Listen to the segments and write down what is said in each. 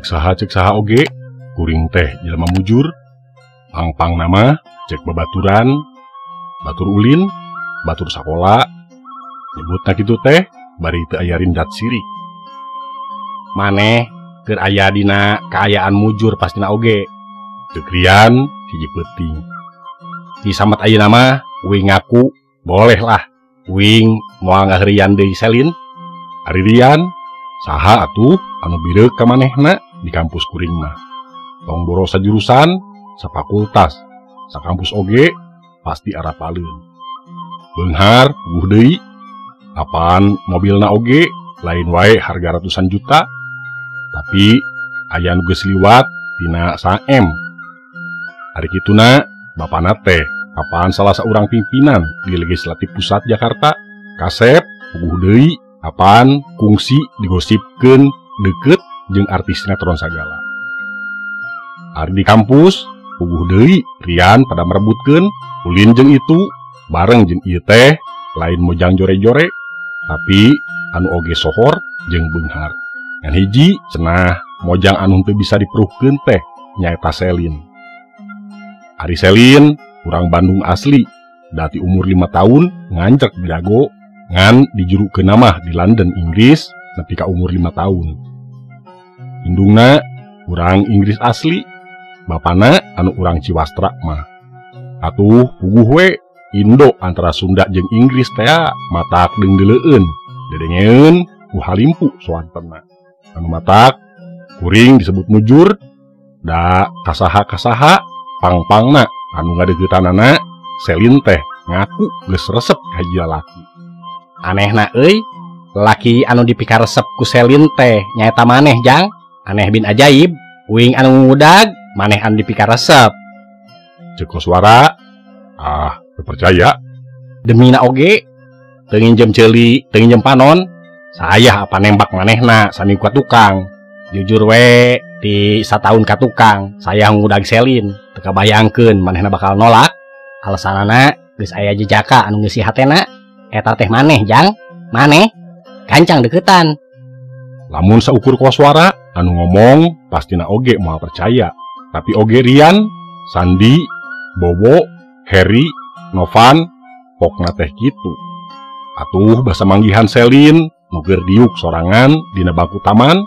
cek saha oge, kuring teh jelema mujur, pang nama, cek babaturan, batur ulin, batur sakola, nyebutna kitu teh, bari teu aya rindat sirik. Maneh keur aya dina kaayaan mujur pastina oge. Cekrian hiji peuting. Di samat ayeuna mah uing ngaku boleh lah. Uing moal ngaheureyan deui Selin. Ari Rian, saha atuh anu bireuk ka manehna di kampus kuring mah. Tong boros sajurusan, safakultas, sakampus oge pasti arapaleun. Beunghar puguh deui. Apaan mobilna oge lain wae harga ratusan juta. Tapi aya nu geus liwat dina 1M. Ari kituna bapana teh apaan salah saurang pimpinan di Legislatif Pusat Jakarta. Kasep puguh deui apaan kungsi digosipkeun deukeut jeung artis sinetron sagala. Ari di kampus puguh deui Rian pada merebutkeun ulin jeung itu bareng jeung ieu teh lain mojang jore-jore tapi anu oge sohor jeung beunghar. Ngan hiji cenah mojang anu teu bisa diperuhkeun teh nyaeta Selin. Ari Selin urang Bandung asli, dati umur 5 tahun ngancrek di dago ngan dijurukeun mah di London Inggris nepi ka umur 5 tahun. Indungna urang Inggris asli, bapana anu urang Ciwastra mah. Atuh puguh we Indo antara Sunda jeung Inggris teh matak deunggeuleun, dedengeun ku halimpu soantenna. Anu matak kuring disebut mujur, da kasaha-kasaha pang-pangna anu ngadeugetanana Selin teh ngaku geus resep ka hiji lalaki. Anehna euy, laki anu dipikaresep ku Selin teh nyaeta maneh jang. Aneh bin ajaib, uing anu ngudag maneh anu dipikaresep. Cek Koswara, teu percaya. Demina oge teu nginjem ceuli, teu nginjem panon. Saya apa nembak manehna sami ku tukang. Jujur we di 1 tahun ka tukang, saya ngudag Selin, teu kabayangkeun manehna bakal nolak. Alasanana geus aya jejaka anu ngeusi hatena. Eta teh maneh jang, maneh gancang deukeutan. Lamun saukur Koswara anu ngomong pastina oge moal percaya. Tapi oge Rian, Sandi, Bobo, Heri, Novan, pokna teh kitu. Atuh basa manggihan Selin nu keur diuk sorangan dina bangku taman,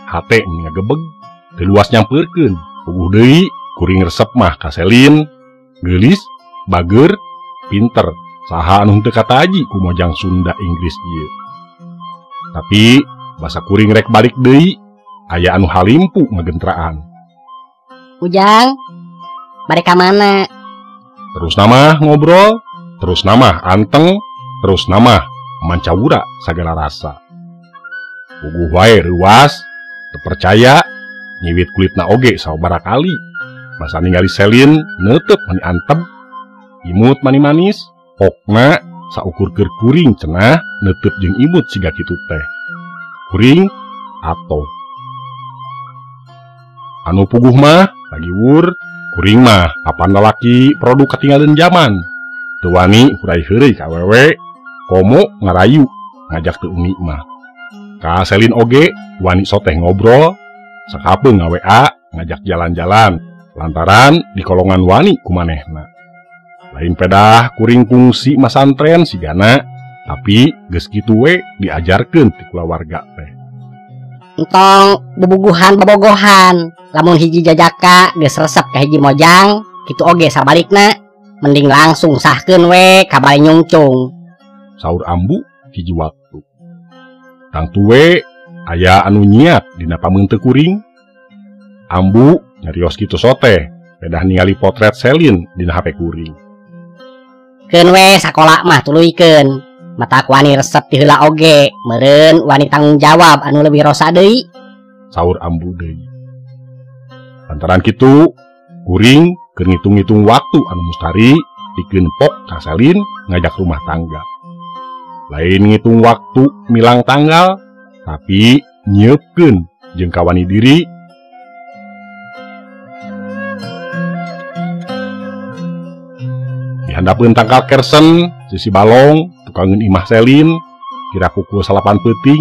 hate ngagebeg, teu luas nyampeurkeun. Puguh deui kuring resep mah ka Selin, geulis, bager, pinter, saha anu teu kataji ku mojang Sunda Inggris ieu. Tapi basa kuring rek balik deui, aya anu halimpu ngagentraan. Ujang, balik ka mana? Terus nama ngobrol, terus nama anteng, terus nama mancawura sagala rasa. Puguh wae ruas, teu percaya, nyiwit kulitna oge sababaraha kali. Basa ningali Selin neuteup mani antep, imut mani manis, pokna saukur keur kuring cenah neuteup jeung imut siga kitu teh. Kuring ato. Anu puguh mah lagi wur, kuring mah papan lalaki produk katinggalan zaman. Teu wani hurai heureuy ka awewe, komo ngarayu ngajak teu uni mah. Ka Selin oge wani soteh ngobrol, sakapeung nga-WA ngajak jalan-jalan lantaran di kolongan wani kumanehna. Lain pedah kuring kungsi masantren sigana, tapi geus kitu we diajarkeun ti kulawarga teh. Entong bubuguhan bobogohan, lamun hiji jajaka geus resep ka hiji mojang, kitu oge sabalikna mending langsung sahkeun we ka bari nyungcung. Saur Ambu hiji waktu. Tangtu we aya anu nyiat dina pameun teu kuring. Ambu nyarios kitu soteh, pedah ningali potret Selin dina HP kuring. Keun we sakola mah tuluykeun. Matak wani resep ti heula oge, meureun wani tanggung jawab anu leuwih rosa deui. Saur Ambu deui. Lantaran kitu, kuring keur ngitung-ngitung waktu anu mustari pikeun pok ka Selin ngajak rumah tangga. Lain ngitung waktu milang tanggal, tapi nyiepkeun jeung kawani diri. Dihandapkeun tangkal kersen, sisi balong, tukangeun imah Selin, kira pukul 8 peuting,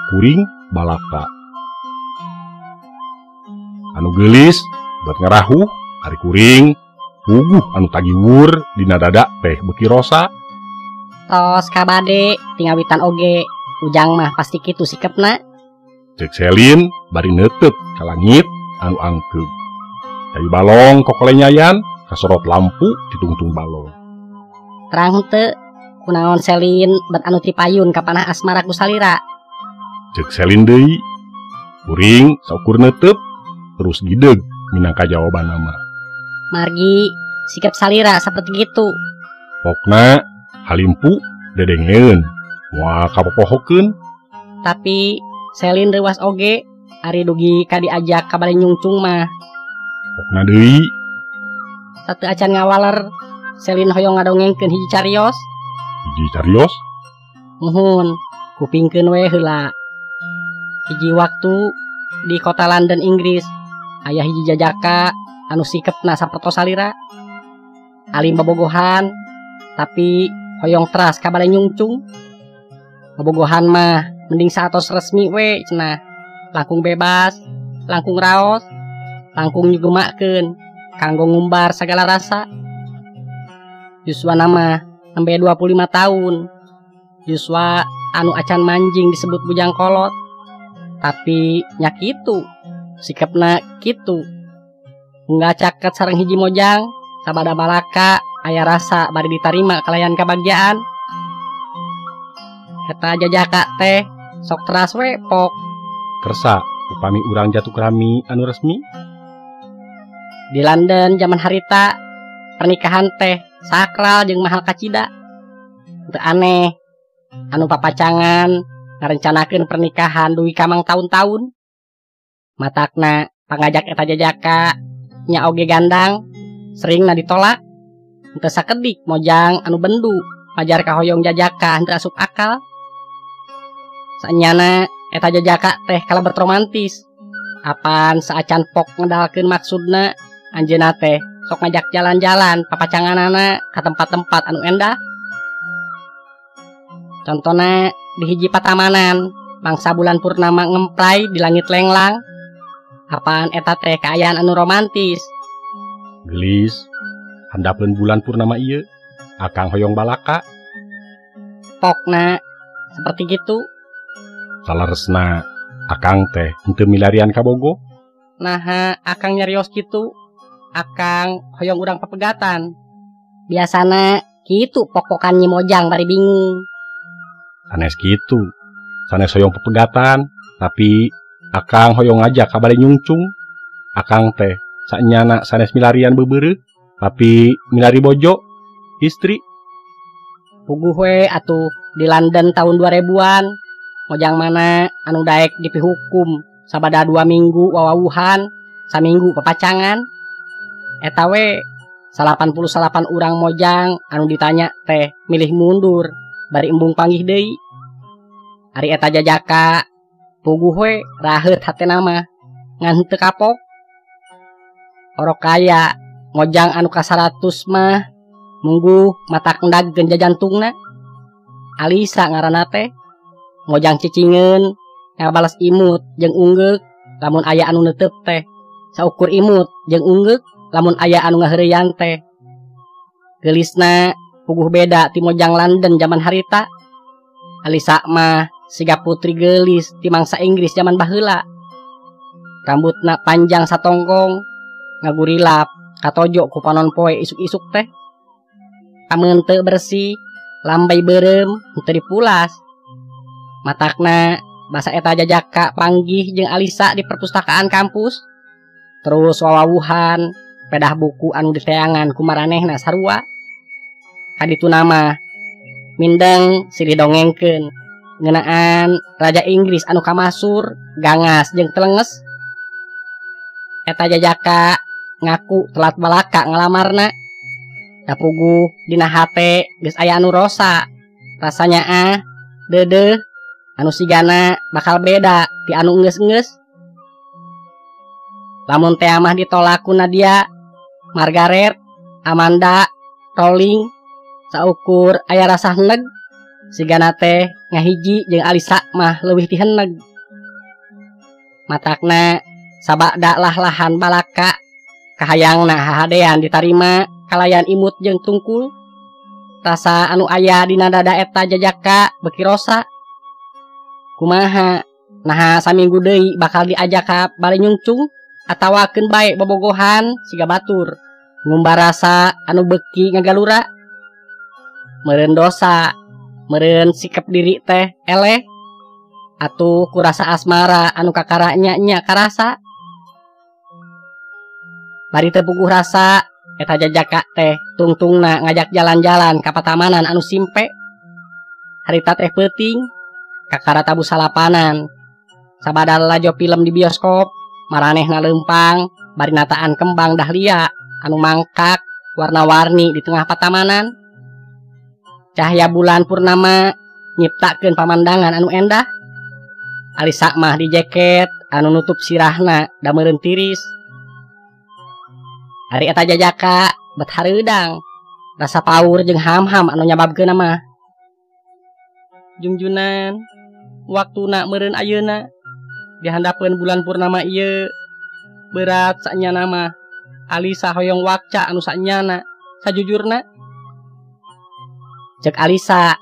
kuring balaka. anu geulis buat ngerahu ari kuring puguh anu tagiwur dina dada teh beki rosa. Tos kabade tingawitan oge ujang mah pasti kitu sikepna. Cek Selin bari neuteup ka langit anu angkeub. Cai balong kokole nyayan kasorot lampu di tungtung balong. Terang henteu kunaon Selin bet anu tripayun ka panah asmara ku salira. Cek Selin deui. Kuring saukur neuteup terus gideg minangka jawaban nama. Margi sikap salira seperti gitu. Pokna halimpu dedengeun moal kapopohokeun. Tapi Selin rewas oge ari dugi ka diajak ka bale nyungcung mah. Pokna deui. Satu acan ngawaler Selin hoyong ngadongengkeun hiji carios. Hiji carios? Muhun kupingkeun we heula. Hiji waktu di kota London Inggris aya hiji jajaka anu sikepna saperto salira. Alim bobogohan tapi hoyong teras ka bale nyungcung. Bobogohan mah mending saatos resmi we cenah. Langkung bebas, langkung raos, langkung nyugemakeun kanggo ngumbar segala rasa. Yuswa nama nembe 25 tahun. Yuswa anu acan manjing disebut bujang kolot. Tapi nya kitu, sikepna kitu. Nggak caket sareng hiji mojang, sabada balaka aya rasa bari ditarima kalayan kabagyaan. Eta jajaka teh sok teras we pok. Kersa upami urang jatuh kerami anu resmi. Di London zaman harita pernikahan teh sakral jeung mahal kacida. Teu aneh anu papacangan ngarencanakeun pernikahan duwi kamang tahun-tahun. Matakna pangajak eta jajaka nya oge gandang seringna ditolak. Henteu sakedik mojang anu bendu pajar ka hoyong jajaka henteu asup akal. Saenyana eta jajaka teh kalebet romantis. Apaan saacan pok ngedalkeun maksudna anjeunna teh sok ngajak jalan-jalan papacanganana ka tempat-tempat anu endah. Contohna di hiji patamanan bangsa bulan purnama ngemplay di langit lenglang. Apaan eta teh kaayaan anu romantis. Gelis handapeun bulan purnama ieu akang hoyong balaka. Pokna seperti gitu. Salaresna akang teh henteu milarian ka bogo. Nah akang nyarios gitu. Akang hoyong urang papegatan. Biasana kitu pok-pokan mojang bari bingung. Sanes kitu. Sanes hoyong papegatan, tapi akang hoyong ngajak ka bale nyungcung. Akang teh saenyana sanes milarian bebeureuh, tapi milari bojo, istri. Puguh we atuh di London tahun 2000-an. Mojang mana anu daek dipihukum sabada 2 minggu wawawuhan, saminggu papacangan. Eta we 88 urang mojang anu ditanya teh milih mundur bari embung panggih deui. Ari eta jajaka puguh we raheut hatena mah ngan henteu kapok. Orok kaya mojang anu ka 100 mah mungguh matak endagkeun jajantungna. Alisa ngaranna teh. Mojang cicingeun ngabales imut jeung unggeuk lamun aya anu neuteub teh. Saukur imut jeung unggeuk lamun aya anu ngaheureyan teh. Geulisna puguh beda ti mojang London zaman harita. Alisa mah siga putri geulis ti mangsa Inggris zaman baheula. Rambutna panjang satongkong, ngagurilap katojo ku panon poe isuk-isuk teh. Amun teu bersih, lambai beureum henteu dipulas. Matakna basa eta jajaka panggih jeung Alisa di perpustakaan kampus. Terus wawawuhan pedah buku anu diteangan ku maranehna sarua. Kaditu nama mindeng silih dongengkeun ngeunaan raja Inggris anu kamasur, gangas jeung telenges. Eta jajaka ngaku telat balaka ngalamarna. Da puguh dina hate geus aya anu rosa. Rasanya deudeuh anu sigana bakal beda ti anu enggeus-enggeus. Lamun teh mah ditolak ku Nadia, Margaret, Amanda, Rowling, saukur aya rasa heneg, sigana teh ngahiji jeung Alisa mah leuwih ti heneg. Matakna sabada lahan balaka kahayangna hahadean ditarima kalayan imut jeung tungkul rasa anu aya dina dada eta jajaka beki rosa kumaha nah saminggu deui bakal diajak ka bari nyungcung atawakeun bae bobogohan siga batur ngumbar rasa anu beki ngagalura meureun dosa meureun sikep diri teh eleh atuh kurasa asmara anu kakaranya nya karasa bari teu puguh rasa eta jajaka teh tungtungna ngajak jalan-jalan ka patamanan anu simpe harita teh peuting kakara tabu salapanan sabada lajo film di bioskop maranehna leumpang bari nataan kembang dahlia anu mangkak warna-warni di tengah patamanan cahaya bulan purnama nyiptakeun pamandangan anu endah Alisa mah di jaket anu nutup sirahna da meureun tiris hari eta jajaka bet hareudang rasa paur jeung ham-ham anu nyababkeun mah Jungjunan waktuna meureun ayeuna dihandapkeun bulan purnama ieu berat sanyana mah Alisa hoyong wakca anu sanyana sajujurna cek Alisa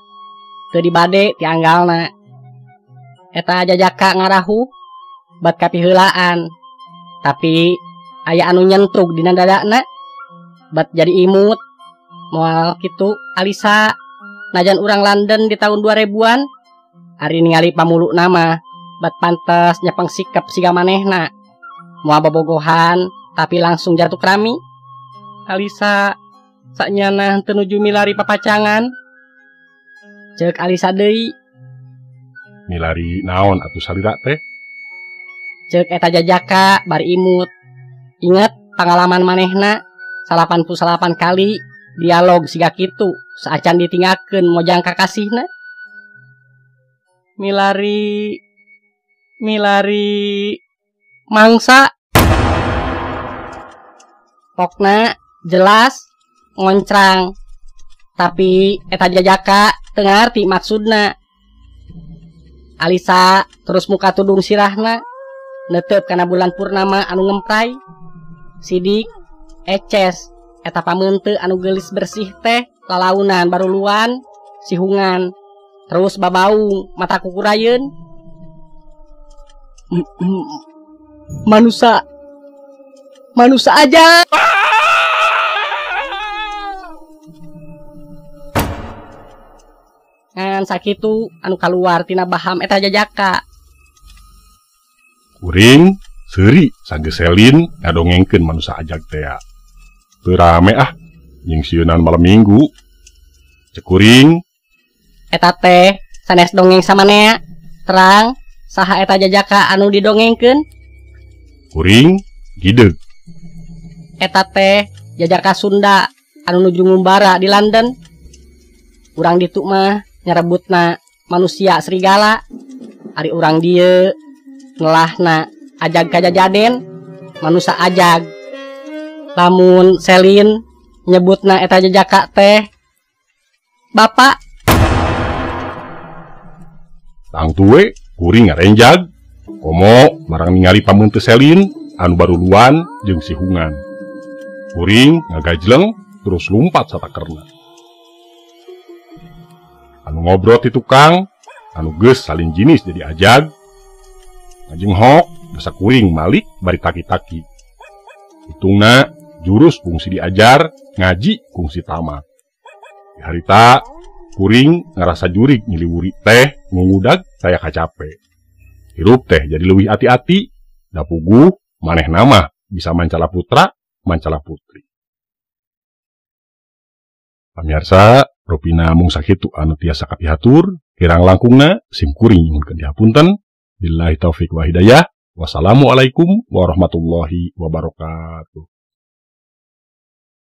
teu dibade tianggalna eta jajaka ngarahu bat kapiheulaan tapi aya anu nyentrug dina dadana bat jadi imut moal kitu Alisa najan urang London di tahun 2000-an ari ningali pamulu nama bat pantes nyepeng sikap siga manehna moal bobogohan tapi langsung jatuh krami Alisa saknyana teu nuju milari papacangan cek Alisa deui milari naon atuh salira teh cek eta jajaka bari imut inget pengalaman manehna 88 kali dialog siga kitu saacan ditinggalkeun mojang kakasihna milari mangsa pokna jelas ngoncrang tapi eta jajaka teu ngarti maksudna Alisa terus muka tudung sirahna netep kana bulan purnama anu ngemprai sidik eces eta pameunteut anu geulis bersih teh lalaunan baruluan sihungan terus babaung mata kukurayeun manusia aja ngan sakitu anu kaluar tina baham eta jajaka kuring seuri sageselin ngadongengkeun manusia ajak teh teu rame jeung sieunan malam minggu cek kuring eta teh sanes dongeng samanea terang saha eta jajaka anu didongengkeun kuring gideg eta teh jajaka Sunda anu nuju ngumbara di London urang ditu mah nyarebutna manusia serigala ari urang dieu ngelahna ajag kajajaden manusia ajag lamun Selin nyebutna eta jajaka teh bapak tang tuwe kuring ngarenjag komo marang ningali pameunteut Selin anu baruluan jeung sihungan kuring ngagajleng terus lumpat satakerna anu ngobrol ti tukang anu geus salin jinis jadi ajag ngajenghok dasa kuring malik bari taki-taki hitungna jurus kungsi diajar ngaji kungsi tamat di harita kuring ngerasa jurig nyiliwuri teh ngungudag saya kacape hirup teh jadi leuwih ati-ati da puguh maneh nama bisa mancala putra mancala putri pamirsa Ropina mung sakitu anu tiasa kapihatur kirang langkungna sim kuring nyuhunkeun dihapunten billahi taufik wa hidayah wassalamualaikum warahmatullahi wabarakatuh.